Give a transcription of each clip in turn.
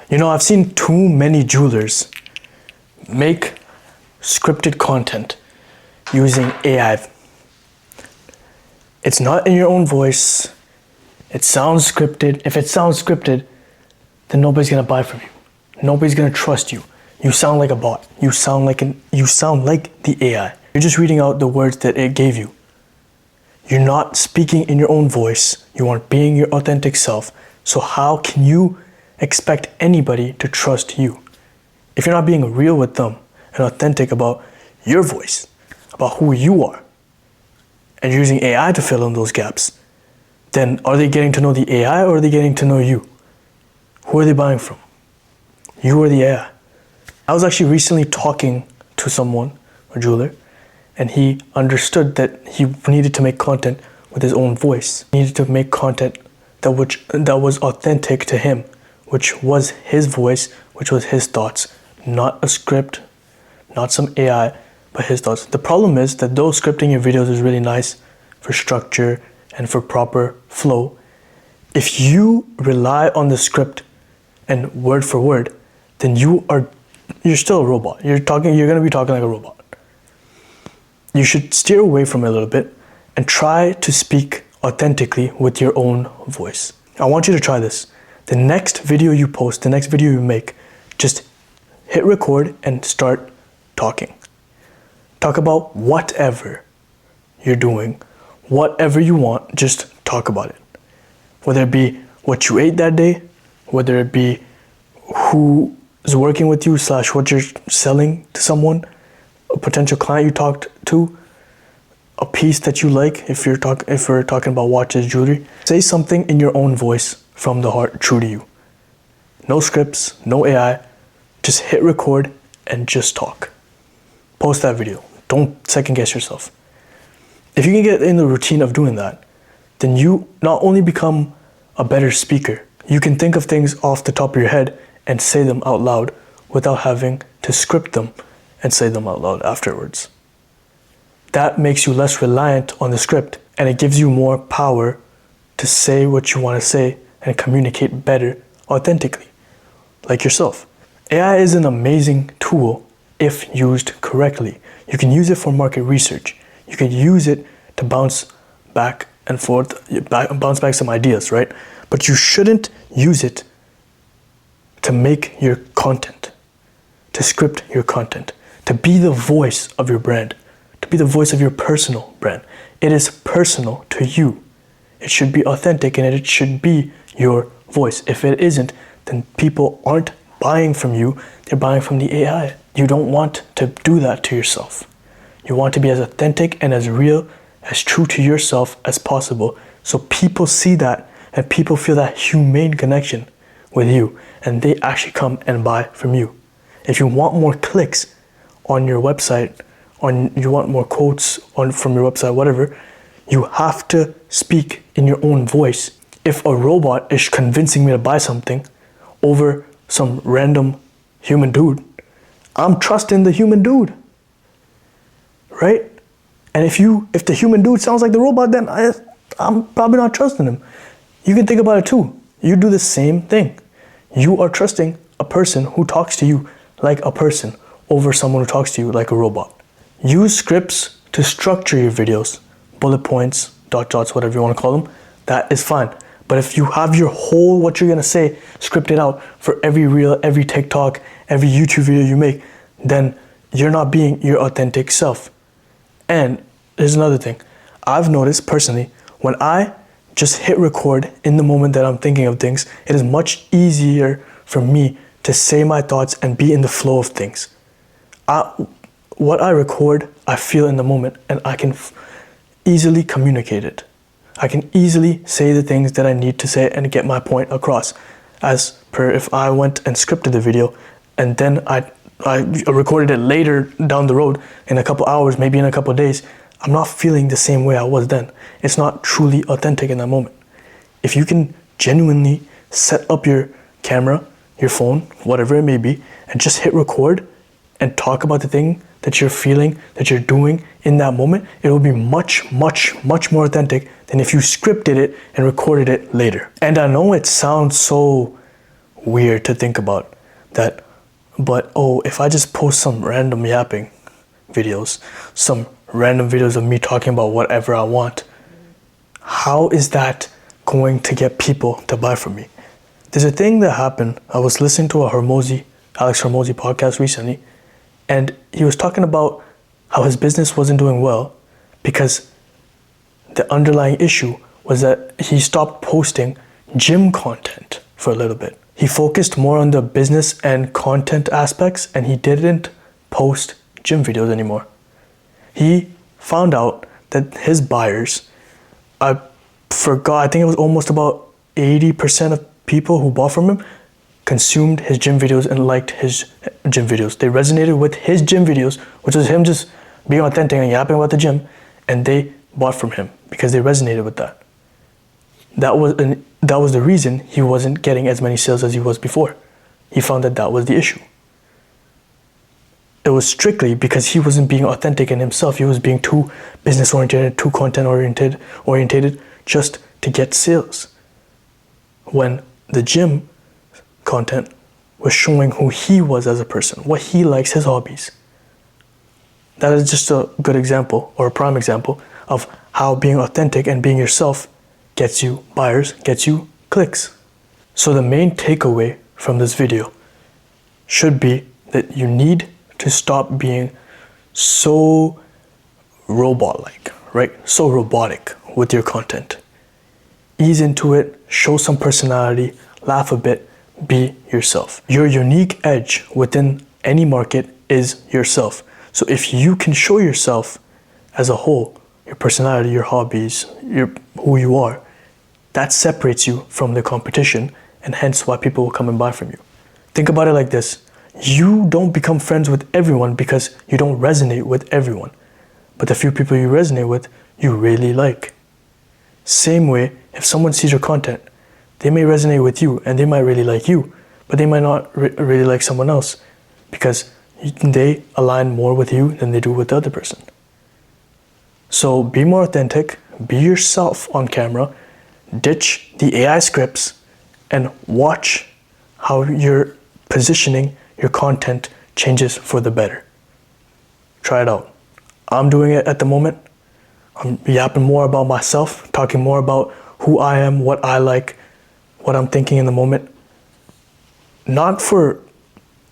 You know, I've seen too many jewelers make scripted content using AI. It's not in your own voice. It sounds scripted. If it sounds scripted, then nobody's gonna buy from you. Nobody's gonna trust you. You sound like a bot. You sound like the AI. You're just reading out the words that it gave you. You're not speaking in your own voice. You aren't being your authentic self. So how can you expect anybody to trust you if you're not being real with them and authentic about your voice, about who you are, and you're using AI to fill in those gaps? Then are they getting to know the AI or are they getting to know you? Who are they buying from? You or the AI? I was actually recently talking to someone, a jeweler, and he understood that he needed to make content with his own voice. He needed to make content that was authentic to him, which was his voice, which was his thoughts, not a script, not some AI, but his thoughts. The problem is that though scripting your videos is really nice for structure and for proper flow, if you rely on the script and word for word, then you're still a robot. You're gonna be talking like a robot. You should steer away from it a little bit and try to speak authentically with your own voice. I want you to try this. The next video you post, the next video you make, just hit record and start talking. Talk about whatever you're doing, whatever you want, just talk about it. Whether it be what you ate that day, whether it be who is working with you / what you're selling to someone, a potential client you talked to, a piece that you like, if we're talking about watches, jewelry. Say something in your own voice from the heart, true to you. No scripts, no AI, just hit record and just talk. Post that video. Don't second guess yourself. If you can get in the routine of doing that, then you not only become a better speaker, you can think of things off the top of your head and say them out loud without having to script them and say them out loud afterwards. That makes you less reliant on the script, and it gives you more power to say what you want to say and communicate better authentically, like yourself. AI is an amazing tool if used correctly. You can use it for market research. You can use it to bounce back and forth, bounce back some ideas, right? But you shouldn't use it to make your content, to script your content, to be the voice of your brand, to be the voice of your personal brand. It is personal to you. It should be authentic and it should be your voice. If it isn't, then people aren't buying from you, they're buying from the AI. You don't want to do that to yourself. You want to be as authentic and as real, as true to yourself as possible, so people see that and people feel that humane connection with you and they actually come and buy from you. If you want more clicks on your website, you want more quotes from your website, whatever, you have to speak in your own voice. If a robot is convincing me to buy something over some random human dude, I'm trusting the human dude, right? And if the human dude sounds like the robot, then I'm probably not trusting him. You can think about it too. You do the same thing. You are trusting a person who talks to you like a person over someone who talks to you like a robot. Use scripts to structure your videos, bullet points, dots, whatever you want to call them. That is fine. But if you have your whole what you're gonna say scripted out for every reel, every TikTok, every YouTube video you make, then you're not being your authentic self. And there's another thing. I've noticed personally, when I just hit record in the moment that I'm thinking of things, it is much easier for me to say my thoughts and be in the flow of things. What I record, I feel in the moment, and I can easily communicate it. I can easily say the things that I need to say and get my point across, as per if I went and scripted the video and then I recorded it later down the road in a couple hours, maybe in a couple days, I'm not feeling the same way I was then. It's not truly authentic in that moment. If you can genuinely set up your camera, your phone, whatever it may be, and just hit record and talk about the thing that you're feeling, that you're doing in that moment, it will be much, much, much more authentic than if you scripted it and recorded it later. And I know it sounds so weird to think about that. But oh, if I just post some random yapping videos, some random videos of me talking about whatever I want, how is that going to get people to buy from me? There's a thing that happened. I was listening to a Alex Hormozi podcast recently, and he was talking about how his business wasn't doing well because the underlying issue was that he stopped posting gym content for a little bit. He focused more on the business and content aspects, and he didn't post gym videos anymore. He found out that his buyers, I think it was almost about 80% of people who bought from him consumed his gym videos and liked his gym videos. They resonated with his gym videos, which was him just being authentic and yapping about the gym, and they bought from him because they resonated with that. That was the reason he wasn't getting as many sales as he was before. He found that was the issue. It was strictly because he wasn't being authentic in himself. He was being too business oriented, too content oriented just to get sales. When the gym content was showing who he was as a person, what he likes, his hobbies. That is just a good example, or a prime example, of how being authentic and being yourself gets you buyers, gets you clicks. So the main takeaway from this video should be that you need to stop being so robot-like, right? So robotic with your content. Ease into it, show some personality, laugh a bit, be yourself. Your unique edge within any market is yourself. So if you can show yourself as a whole, your personality, your hobbies, who you are, that separates you from the competition, and hence why people will come and buy from you. Think about it like this. You don't become friends with everyone because you don't resonate with everyone. But the few people you resonate with, you really like. Same way, if someone sees your content, they may resonate with you and they might really like you, but they might not really like someone else because they align more with you than they do with the other person. So be more authentic, be yourself on camera, ditch the AI scripts, and watch how your positioning, your content changes for the better. Try it out. I'm doing it at the moment. I'm yapping more about myself, talking more about who I am, what I like, what I'm thinking in the moment. Not for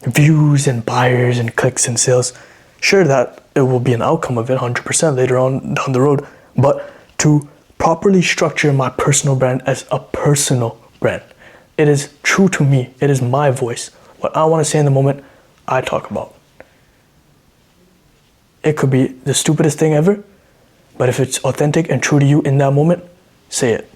views and buyers and clicks and sales. Sure, that it will be an outcome of it 100% later on down the road, but to properly structure my personal brand as a personal brand. It is true to me. It is my voice. What I want to say in the moment, I talk about. It could be the stupidest thing ever, but if it's authentic and true to you in that moment, say it.